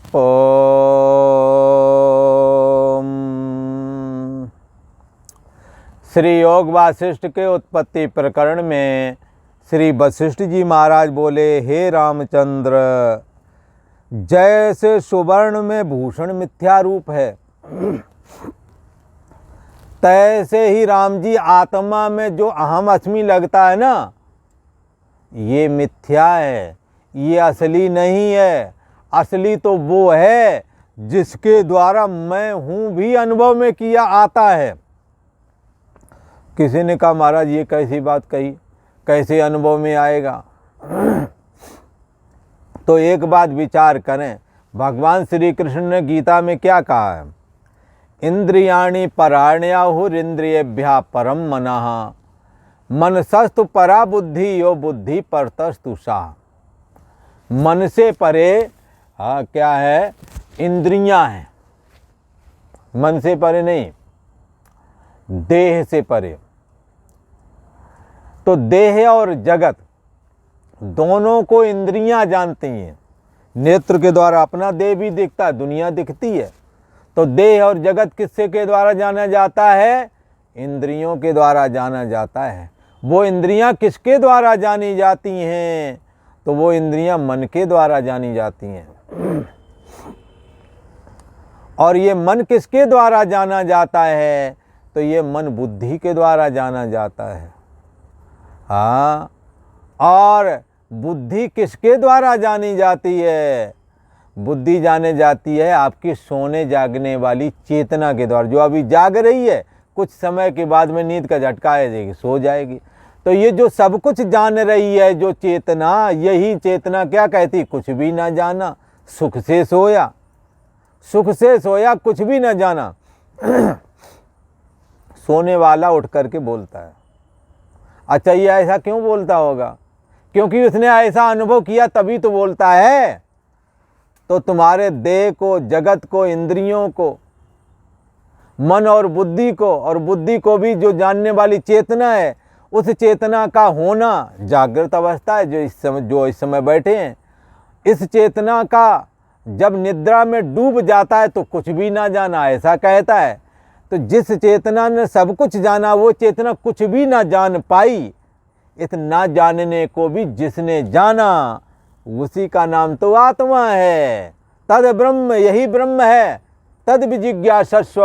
ओम। श्री योग वासिष्ठ के उत्पत्ति प्रकरण में श्री वशिष्ठ जी महाराज बोले, हे रामचंद्र, जैसे सुवर्ण में भूषण मिथ्या रूप है, तैसे ही राम जी आत्मा में जो अहम अस्मि लगता है ना, ये मिथ्या है, ये असली नहीं है। असली तो वो है जिसके द्वारा मैं हूं भी अनुभव में किया आता है। किसी ने कहा, महाराज ये कैसी बात कही, कैसे अनुभव में आएगा? तो एक बात विचार करें, भगवान श्री कृष्ण ने गीता में क्या कहा है? इंद्रियाणि पराण्याहुरिंद्रियेभ्यः परम मनः मनसस्तु परा बुद्धि यो बुद्धि परतस्तु सा। मन से परे क्या है? इंद्रियां हैं। मन से परे नहीं, देह से परे। तो देह और जगत दोनों को इंद्रियां जानती हैं। नेत्र के द्वारा अपना देह भी दिखता है, दुनिया दिखती है। तो देह और जगत किससे के द्वारा जाना जाता है? इंद्रियों के द्वारा जाना जाता है। वो इंद्रियां किसके द्वारा जानी जाती हैं? तो वो इंद्रियां मन के द्वारा जानी जाती हैं। और ये मन किसके द्वारा जाना जाता है? तो ये मन बुद्धि के द्वारा जाना जाता है। हाँ, और बुद्धि किसके द्वारा जानी जाती है? बुद्धि जाने जाती है आपकी सोने जागने वाली चेतना के द्वारा। जो अभी जाग रही है, कुछ समय के बाद में नींद का झटका आ जाएगी, सो जाएगी। तो ये जो सब कुछ जान रही है, जो चेतना, यही चेतना क्या कहती? कुछ भी ना जाना, सुख से सोया, सुख से सोया, कुछ भी ना जाना। सोने वाला उठ करके बोलता है। अच्छा, ये ऐसा क्यों बोलता होगा? क्योंकि उसने ऐसा अनुभव किया तभी तो बोलता है। तो तुम्हारे देह को, जगत को, इंद्रियों को, मन और बुद्धि को भी जो जानने वाली चेतना है, उस चेतना का होना जागृत अवस्था है, जो इस समय बैठे हैं। इस चेतना का जब निद्रा में डूब जाता है तो कुछ भी ना जाना, ऐसा कहता है। तो जिस चेतना ने सब कुछ जाना, वो चेतना कुछ भी ना जान पाई। इतना जानने को भी जिसने जाना, उसी का नाम तो आत्मा है। तद ब्रह्म, यही ब्रह्म है। तद विजिज्ञासस्व,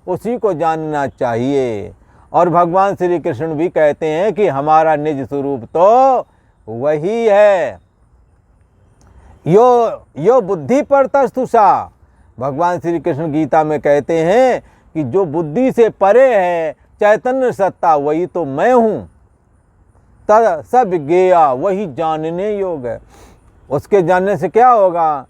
उसी को जानना चाहिए। और भगवान श्री कृष्ण भी कहते हैं कि हमारा निज स्वरूप तो वही है। यो बुद्धि परतस्तु सा। भगवान श्री कृष्ण गीता में कहते हैं कि जो बुद्धि से परे है, चैतन्य सत्ता, वही तो मैं हूं। तद सब ज्ञेया, वही जानने योग्य है। उसके जानने से क्या होगा?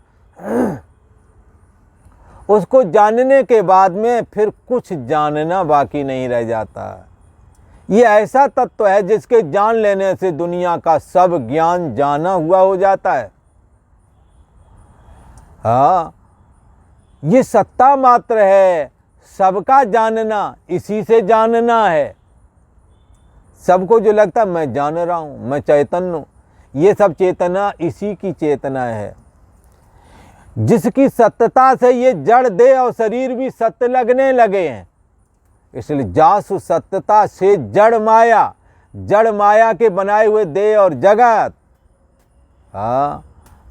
उसको जानने के बाद में फिर कुछ जानना बाकी नहीं रह जाता। ये ऐसा तत्व है जिसके जान लेने से दुनिया का सब ज्ञान जाना हुआ हो जाता है। हाँ, ये सत्ता मात्र है। सबका जानना इसी से जानना है। सबको जो लगता है मैं जान रहा हूं, मैं चैतन्य हूं, ये सब चेतना इसी की चेतना है, जिसकी सत्यता से ये जड़ देह और शरीर भी सत्य लगने लगे हैं। इसलिए जासु सत्यता से जड़ माया के बनाए हुए देह और जगत, हाँ,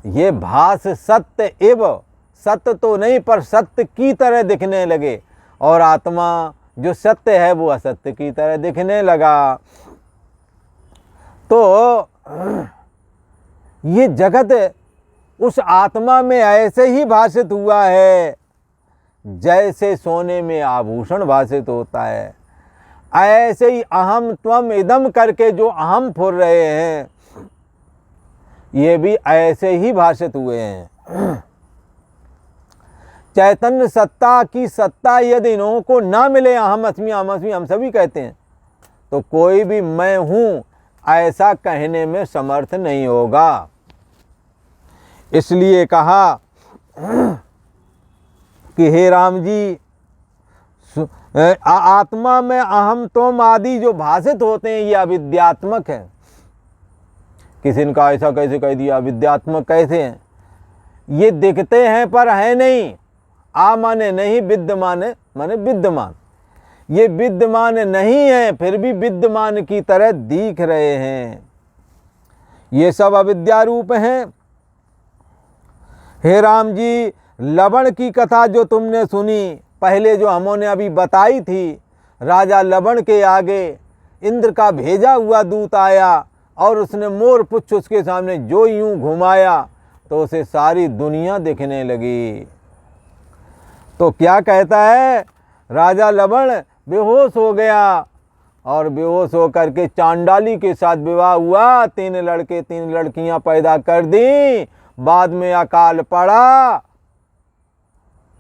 ये भास सत्य एवं, सत्य तो नहीं पर सत्य की तरह दिखने लगे। और आत्मा जो सत्य है वो असत्य की तरह दिखने लगा। तो ये जगत उस आत्मा में ऐसे ही भाषित हुआ है जैसे सोने में आभूषण भाषित होता है। ऐसे ही अहम त्वम इदम करके जो अहम फुर रहे हैं, ये भी ऐसे ही भाषित हुए हैं। चैतन्य सत्ता की सत्ता यदि इन्हों को ना मिले, अहम अस्मि हम सभी कहते हैं, तो कोई भी मैं हूं ऐसा कहने में समर्थ नहीं होगा। इसलिए कहा कि हे राम जी, आत्मा में अहम तुम आदि जो भाषित होते हैं ये अविद्यात्मक है। किसी ने कहा ऐसा कैसे कह दिया, अविद्यात्मक कैसे हैं? ये दिखते हैं पर है नहीं। आ माने नहीं, विद्यमान माने विद्यमान। ये विद्यमान नहीं है फिर भी विद्यमान की तरह दिख रहे हैं। ये सब अविद्या रूप हैं। हे राम जी, लवण की कथा जो तुमने सुनी पहले, जो हमने अभी बताई थी, राजा लवण के आगे इंद्र का भेजा हुआ दूत आया और उसने मोर पुच्छ उसके सामने जो यूं घुमाया तो उसे सारी दुनिया दिखने लगी। तो क्या कहता है, राजा लवण बेहोश हो गया और बेहोश होकर के चांडाली के साथ विवाह हुआ। 3 लड़के 3 लड़कियां पैदा कर दी। बाद में अकाल पड़ा।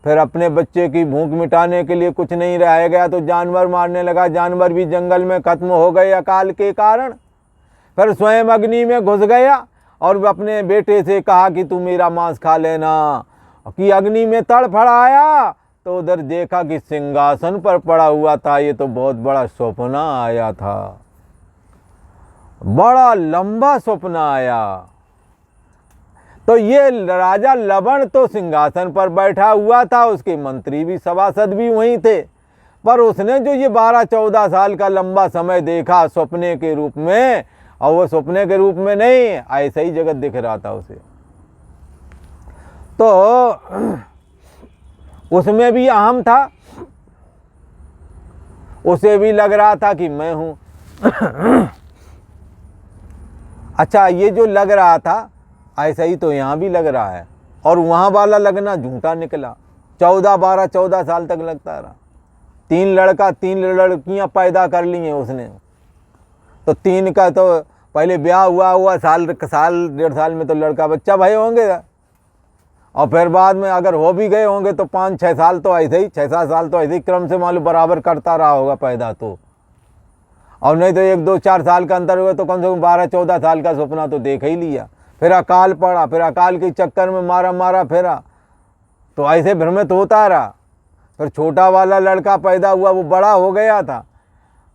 फिर अपने बच्चे की भूख मिटाने के लिए कुछ नहीं रह गया तो जानवर मारने लगा। जानवर भी जंगल में खत्म हो गए अकाल के कारण। फिर स्वयं अग्नि में घुस गया और अपने बेटे से कहा कि तू मेरा मांस खा लेना। कि अग्नि में तड़फड़ाया तो उधर देखा कि सिंहासन पर पड़ा हुआ था। ये तो बहुत बड़ा सपना आया था, बड़ा लंबा सपना आया। तो ये राजा लवण तो सिंहासन पर बैठा हुआ था, उसके मंत्री भी सभासद भी वहीं थे, पर उसने जो ये 12-14 साल का लंबा समय देखा सपने के रूप में, और वो सपने के रूप में नहीं, ऐसा ही जगत दिख रहा था उसे। तो उसमें भी अहम था, उसे भी लग रहा था कि मैं हूं। अच्छा, ये जो लग रहा था ऐसा ही तो यहाँ भी लग रहा है, और वहाँ वाला लगना झूठा निकला। 12 साल तक लगता रहा। 3 लड़का 3 लड़कियां पैदा कर ली हैं उसने। तो 3 का तो पहले ब्याह हुआ साल 1.5 साल में तो लड़का बच्चा भये होंगे, और फिर बाद में अगर हो भी गए होंगे तो 5-6 साल तो ऐसे ही 6-7 साल तो ऐसे ही क्रम से मालूम बराबर करता रहा होगा पैदा। तो और नहीं तो 1-2-4 साल का अंतर हुआ तो कम से कम 12-14 साल का सपना तो देख ही लिया। फिर अकाल पड़ा, फिर अकाल के चक्कर में मारा फिरा, तो ऐसे भ्रमित होता रहा। फिर छोटा वाला लड़का पैदा हुआ, वो बड़ा हो गया था,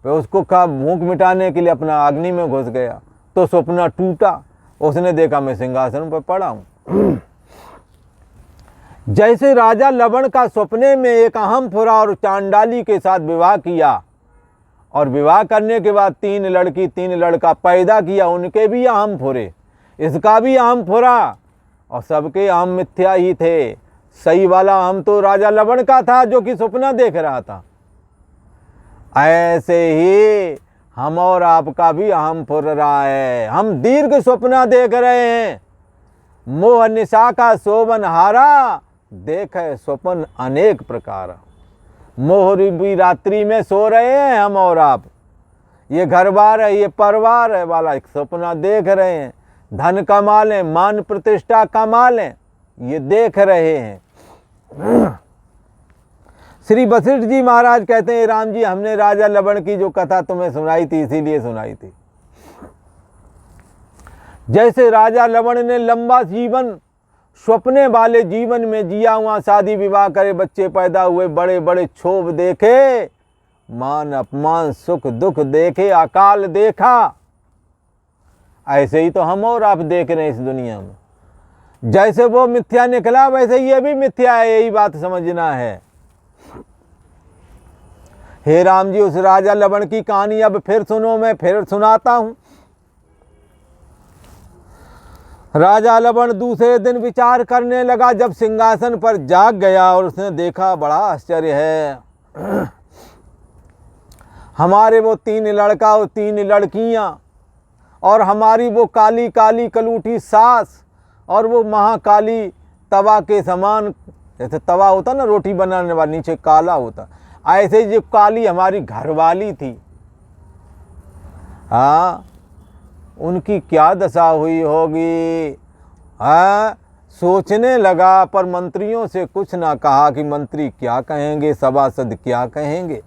फिर उसको भूख मिटाने के लिए अपना अग्नि में घुस गया तो सपना टूटा। उसने देखा मैं सिंहासन पर पड़ा हूं। जैसे राजा लवण का सपने में एक अहम फुरा और चांडाली के साथ विवाह किया, और विवाह करने के बाद 3 लड़की 3 लड़का पैदा किया, उनके भी अहम फुरे, इसका भी अहम फुरा, और सबके अहम मिथ्या ही थे। सही वाला अहम तो राजा लवण का था जो कि सपना देख रहा था। ऐसे ही हम और आपका भी अहम फुर रहा है। हम दीर्घ सपना देख रहे हैं। मोह निशा का सोबन हारा, देखे स्वप्न अनेक प्रकार। मोह रूपी रात्रि में सो रहे हैं हम और आप। ये घर बार है, ये परिवार है वाला एक सपना देख रहे हैं। धन कमा लें, मान प्रतिष्ठा कमा लें, ये देख रहे हैं। श्री वशिष्ठ जी महाराज कहते हैं, राम जी हमने राजा लवण की जो कथा तुम्हें सुनाई थी इसीलिए सुनाई थी। जैसे राजा लवण ने लंबा जीवन स्वप्ने वाले जीवन में जिया, वहां शादी विवाह करे, बच्चे पैदा हुए, बड़े बड़े क्षोभ देखे, मान अपमान सुख दुख देखे, अकाल देखा, ऐसे ही तो हम और आप देख रहे हैं इस दुनिया में। जैसे वो मिथ्या निकला वैसे ये भी मिथ्या है, यही बात समझना है। हे राम जी, उस राजा लवण की कहानी अब फिर सुनो, मैं फिर सुनाता हूं। राजा लवण दूसरे दिन विचार करने लगा, जब सिंहासन पर जाग गया और उसने देखा बड़ा आश्चर्य है। हमारे वो 3 लड़का और 3 लड़कियां, और हमारी वो काली काली कलूठी सास, और वो महाकाली तवा के समान, जैसे तवा होता ना रोटी बनाने वाला नीचे काला होता, ऐसे जो काली हमारी घरवाली थी। हाँ, उनकी क्या दशा हुई होगी। हाँ, सोचने लगा, पर मंत्रियों से कुछ ना कहा कि मंत्री क्या कहेंगे, सभासद क्या कहेंगे।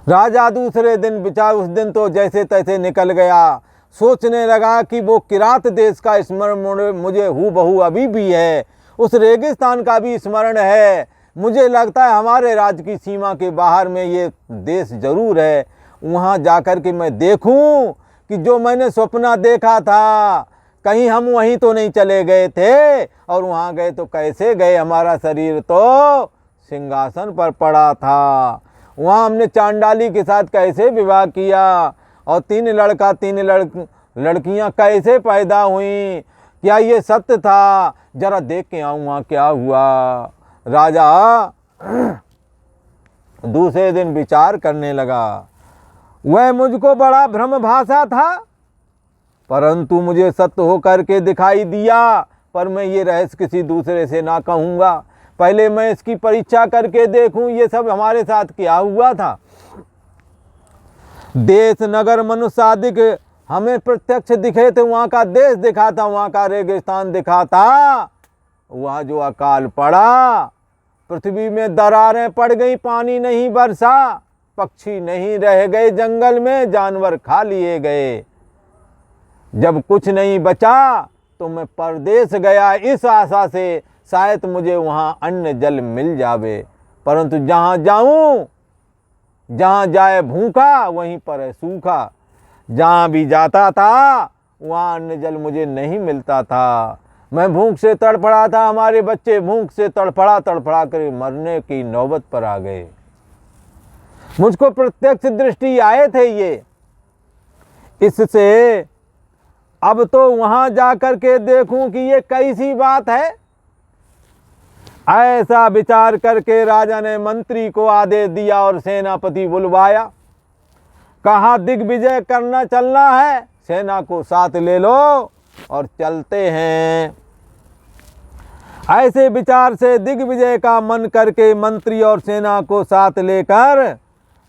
राजा दूसरे दिन विचार, उस दिन तो जैसे तैसे निकल गया। सोचने लगा कि वो किरात देश का स्मरण मुझे हूबहू अभी भी है, उस रेगिस्तान का भी स्मरण है। मुझे लगता है हमारे राज्य की सीमा के बाहर में ये देश जरूर है। वहाँ जाकर के मैं देखूं कि जो मैंने सपना देखा था कहीं हम वहीं तो नहीं चले गए थे, और वहाँ गए तो कैसे गए, हमारा शरीर तो सिंहासन पर पड़ा था। वहाँ हमने चांडाली के साथ कैसे विवाह किया, और 3 लड़का 3 लड़कियाँ कैसे पैदा हुई, क्या ये सत्य था? जरा देख के आऊँ वहाँ क्या हुआ। राजा दूसरे दिन विचार करने लगा। वह मुझको बड़ा भ्रम भासा था, परंतु मुझे सत्य होकर के दिखाई दिया। पर मैं ये रहस्य किसी दूसरे से ना कहूँगा, पहले मैं इसकी परीक्षा करके देखूं ये सब हमारे साथ क्या हुआ था। देश नगर मनुष्य आदि हमें प्रत्यक्ष दिखे थे, वहाँ का देश दिखा था, वहाँ का रेगिस्तान दिखा था। वहाँ जो अकाल पड़ा, पृथ्वी में दरारें पड़ गई, पानी नहीं बरसा, पक्षी नहीं रह गए, जंगल में जानवर खा लिए गए। जब कुछ नहीं बचा तो मैं परदेश गया इस आशा से शायद मुझे वहाँ अन्न जल मिल जावे, परंतु जहाँ जाऊँ, जहाँ जाए भूखा वहीं पर है सूखा। जहाँ भी जाता था वहाँ अन्न जल मुझे नहीं मिलता था। मैं भूख से तड़फड़ा था, हमारे बच्चे भूख से तड़फड़ा कर मरने की नौबत पर आ गए। मुझको प्रत्यक्ष दृष्टि आए थे ये, इससे अब तो वहां जाकर के देखूं कि ये कैसी बात है। ऐसा विचार करके राजा ने मंत्री को आदेश दिया और सेनापति बुलवाया। कहा दिग्विजय करना चलना है, सेना को साथ ले लो और चलते हैं। ऐसे विचार से दिग्विजय का मन करके मंत्री और सेना को साथ लेकर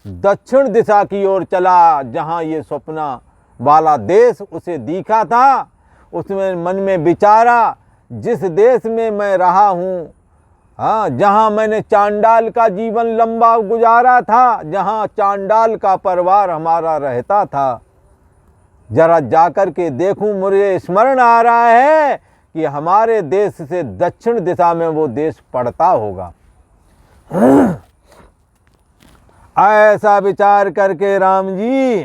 दक्षिण दिशा की ओर चला। जहाँ ये स्वप्न वाला देश उसे दिखा था, उसमें मन में विचारा जिस देश में मैं रहा हूँ, हाँ, जहाँ मैंने चांडाल का जीवन लंबा गुजारा था, जहाँ चांडाल का परिवार हमारा रहता था, जरा जाकर के देखूं। मुझे स्मरण आ रहा है कि हमारे देश से दक्षिण दिशा में वो देश पड़ता होगा। ऐसा विचार करके राम जी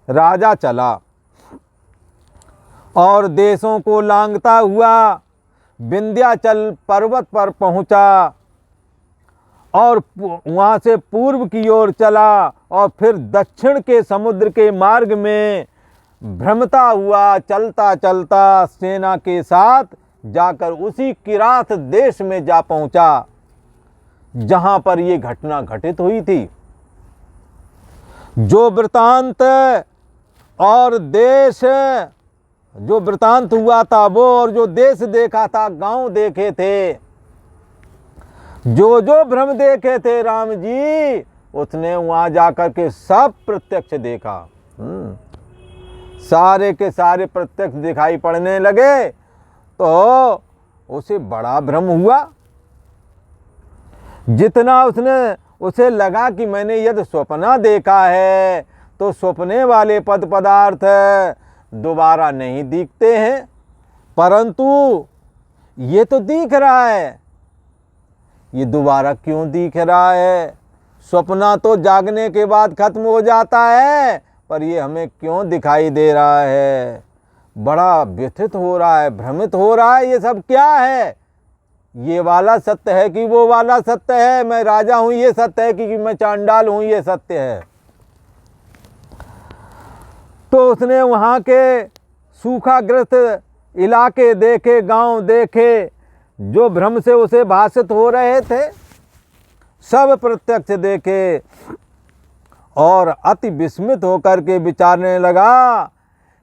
राजा चला और देशों को लांघता हुआ विंध्याचल पर्वत पर पहुंचा और वहां से पूर्व की ओर चला और फिर दक्षिण के समुद्र के मार्ग में भ्रमता हुआ चलता चलता सेना के साथ जाकर उसी किरात देश में जा पहुंचा जहां पर ये घटना घटित हुई थी। जो वृतांत और देश, जो वृतांत हुआ था वो, और जो देश देखा था, गांव देखे थे, जो जो भ्रम देखे थे राम जी, उसने वहां जाकर के सब प्रत्यक्ष देखा। सारे के सारे प्रत्यक्ष दिखाई पड़ने लगे तो उसे बड़ा भ्रम हुआ। जितना उसे लगा कि मैंने यदि स्वप्न देखा है तो स्वप्ने वाले पदार्थ दोबारा नहीं दिखते हैं, परंतु ये तो दिख रहा है, ये दोबारा क्यों दिख रहा है? स्वप्न तो जागने के बाद खत्म हो जाता है, पर ये हमें क्यों दिखाई दे रहा है? बड़ा व्यथित हो रहा है, भ्रमित हो रहा है। ये सब क्या है? ये वाला सत्य है कि वो वाला सत्य है? मैं राजा हूं ये सत्य है कि मैं चांडाल हूं ये सत्य है? तो उसने वहां के सूखाग्रस्त इलाके देखे, गांव देखे, जो भ्रम से उसे भाषित हो रहे थे, सब प्रत्यक्ष देखे और अति विस्मित होकर के विचारने लगा,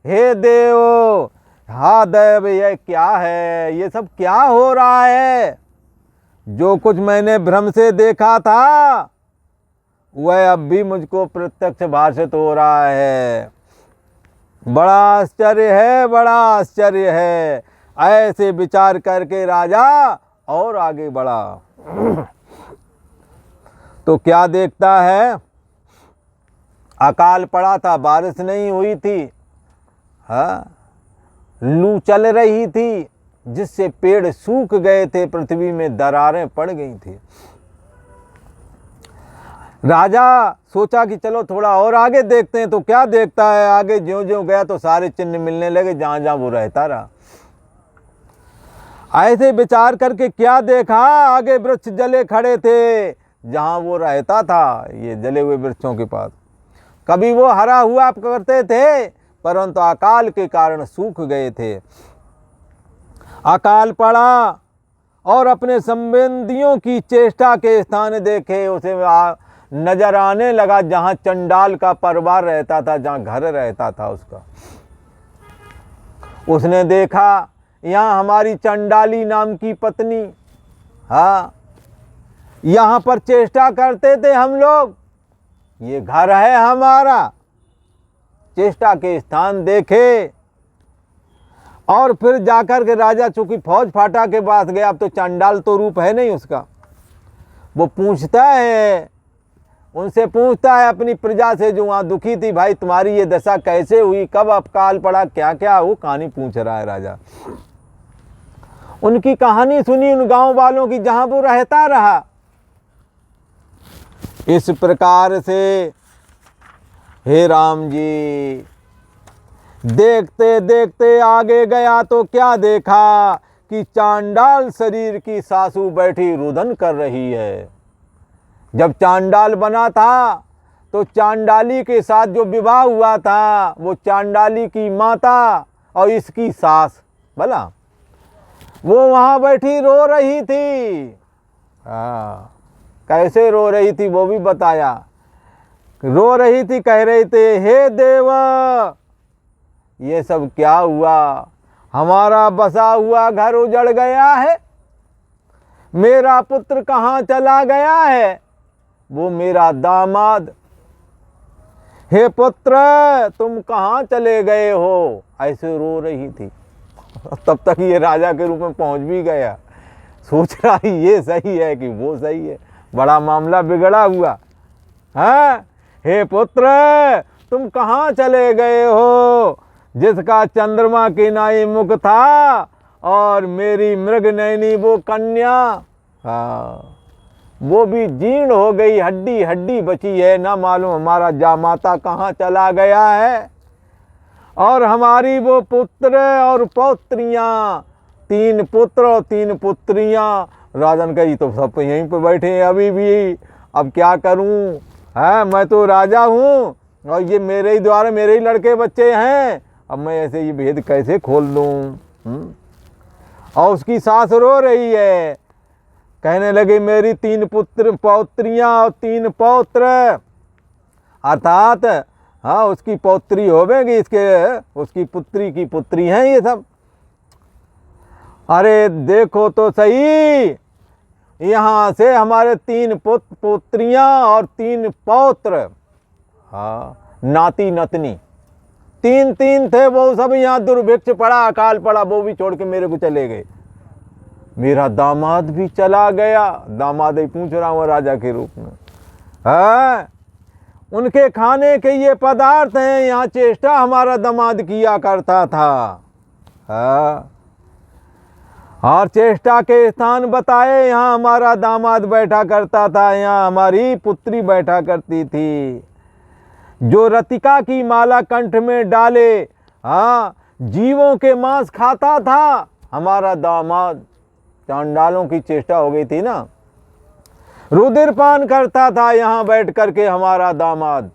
हे देव, हा देव, ये क्या है? ये सब क्या हो रहा है? जो कुछ मैंने भ्रम से देखा था वह अब भी मुझको प्रत्यक्ष भाषित हो रहा है। बड़ा आश्चर्य है, बड़ा आश्चर्य है। ऐसे विचार करके राजा और आगे बढ़ा तो क्या देखता है, अकाल पड़ा था, बारिश नहीं हुई थी, हाँ, लू चल रही थी जिससे पेड़ सूख गए थे, पृथ्वी में दरारें पड़ गई थी। राजा सोचा कि चलो थोड़ा और आगे देखते हैं तो क्या देखता है। आगे ज्यों ज्यों गया तो सारे चिन्ह मिलने लगे जहां जहां वो रहता रहा। ऐसे विचार करके क्या देखा, आगे वृक्ष जले खड़े थे जहां वो रहता था, ये जले हुए वृक्षों के पास। कभी वो हरा हुआ करते थे परंतु अकाल के कारण सूख गए थे। अकाल पड़ा और अपने संबंधियों की चेष्टा के स्थान देखे, उसे नजर आने लगा जहां चंडाल का परिवार रहता था, जहां घर रहता था उसका। उसने देखा यहाँ हमारी चंडाली नाम की पत्नी, हाँ, यहाँ पर चेष्टा करते थे हम लोग, ये घर है हमारा। चेष्टा के स्थान देखे और फिर जाकर के राजा चूंकि फौज फाटा के पास गया, अब तो चंडाल तो रूप है नहीं उसका। वो पूछता है, उनसे पूछता है अपनी प्रजा से जो वहाँ दुखी थी, भाई तुम्हारी ये दशा कैसे हुई, कब अकाल पड़ा, क्या क्या वो कहानी पूछ रहा है राजा। उनकी कहानी सुनी उन गांव वालों की जहां वो रहता रहा। इस प्रकार से हे राम जी, देखते देखते आगे गया तो क्या देखा कि चांडाल शरीर की सासू बैठी रुदन कर रही है। जब चांडाल बना था तो चांडाली के साथ जो विवाह हुआ था वो चांडाली की माता और इसकी सास, भला वो वहां बैठी रो रही थी। कैसे रो रही थी वो भी बताया। रो रही थी, कह रही थी, हे देव ये सब क्या हुआ, हमारा बसा हुआ घर उजड़ गया है, मेरा पुत्र कहाँ चला गया है, वो मेरा दामाद। हे पुत्र तुम कहाँ चले गए हो, ऐसे रो रही थी। तब तक ये राजा के रूप में पहुंच भी गया। सोच रहा है ये सही है कि वो सही है, बड़ा मामला बिगड़ा हुआ। हाँ, हे पुत्र तुम कहाँ चले गए हो, जिसका चंद्रमा के नाई मुख था और मेरी मृग नैनी वो कन्या, हाँ, वो भी जीर्ण हो गई, हड्डी हड्डी बची है, ना मालूम हमारा जामाता कहाँ चला गया है। और हमारी वो पुत्र और पौत्रियाँ, 3 पुत्र और 3 पुत्रियाँ। राजन कही तो सब यहीं पर बैठे हैं अभी भी, अब क्या करूं, है मैं तो राजा हूँ और ये मेरे ही द्वारा मेरे ही लड़के बच्चे हैं, अब मैं ऐसे ये भेद कैसे खोल दूं। और उसकी सास रो रही है, कहने लगे मेरी 3 पुत्र पौत्रियाँ और 3 पौत्र, अर्थात हाँ उसकी पौत्री होवेगी, इसके उसकी पुत्री की पुत्री हैं ये सब। अरे देखो तो सही, यहाँ से हमारे 3 पुत्रियाँ और 3 पौत्र, हाँ नाती नतनी 3 थे, वो सब यहाँ दुर्भिक्ष पड़ा, अकाल पड़ा, वो भी छोड़ के मेरे को चले गए। मेरा दामाद भी चला गया, दामाद ही पूछ रहा हूँ राजा के रूप में। हाँ, उनके खाने के ये पदार्थ हैं, यहाँ चेष्टा हमारा दामाद किया करता था। हाँ, और चेष्टा के स्थान बताए, यहाँ हमारा दामाद बैठा करता था, यहाँ हमारी पुत्री बैठा करती थी। जो रतिका की माला कंठ में डाले, हाँ जीवों के मांस खाता था हमारा दामाद। चांडालों की चेष्टा हो गई थी ना, रुधिर पान करता था यहाँ बैठ करके हमारा दामाद।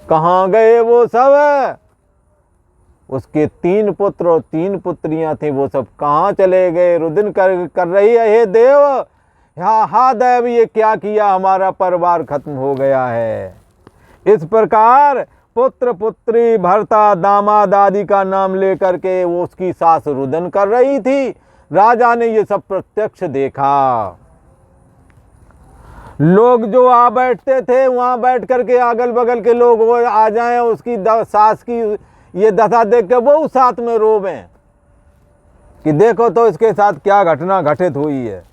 कहाँ गए वो सब, उसके 3 पुत्र और 3 पुत्रियां थी, वो सब कहाँ चले गए, रुदिन कर रही है, हे देव हा देव ये क्या किया, हमारा परिवार खत्म हो गया है। इस प्रकार पुत्र पुत्री भर्ता दामाद आदि का नाम लेकर के वो उसकी सास रुदन कर रही थी। राजा ने ये सब प्रत्यक्ष देखा। लोग जो आ बैठते थे वहां बैठ करके अगल बगल के लोग वो आ जाएं, उसकी सास की ये दशा देख के वो साथ में रोवें कि देखो तो इसके साथ क्या घटना घटित हुई है।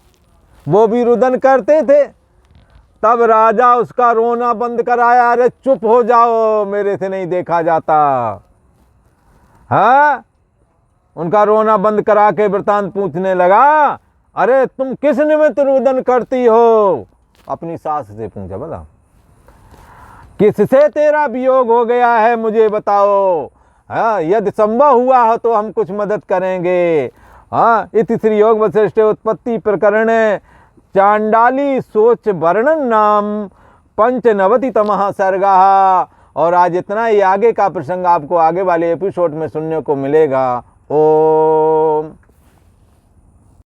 वो भी रुदन करते थे। तब राजा उसका रोना बंद कराया, अरे चुप हो जाओ, मेरे से नहीं देखा जाता। हाँ, उनका रोना बंद करा के वृतांत पूछने लगा, अरे तुम किस निमित्त रुदन करती हो, अपनी सास से पूछा, बता किससे तेरा वियोग हो गया है, मुझे बताओ। हाँ, यदि संभव हुआ हो तो हम कुछ मदद करेंगे। हाँ, इति श्री योग वशिष्ठ उत्पत्ति प्रकरण चांडाली सोच वर्णन नाम पंचनवति तमः सर्गा। और आज इतना ही, आगे का प्रसंग आपको आगे वाले एपिसोड में सुनने को मिलेगा। ओ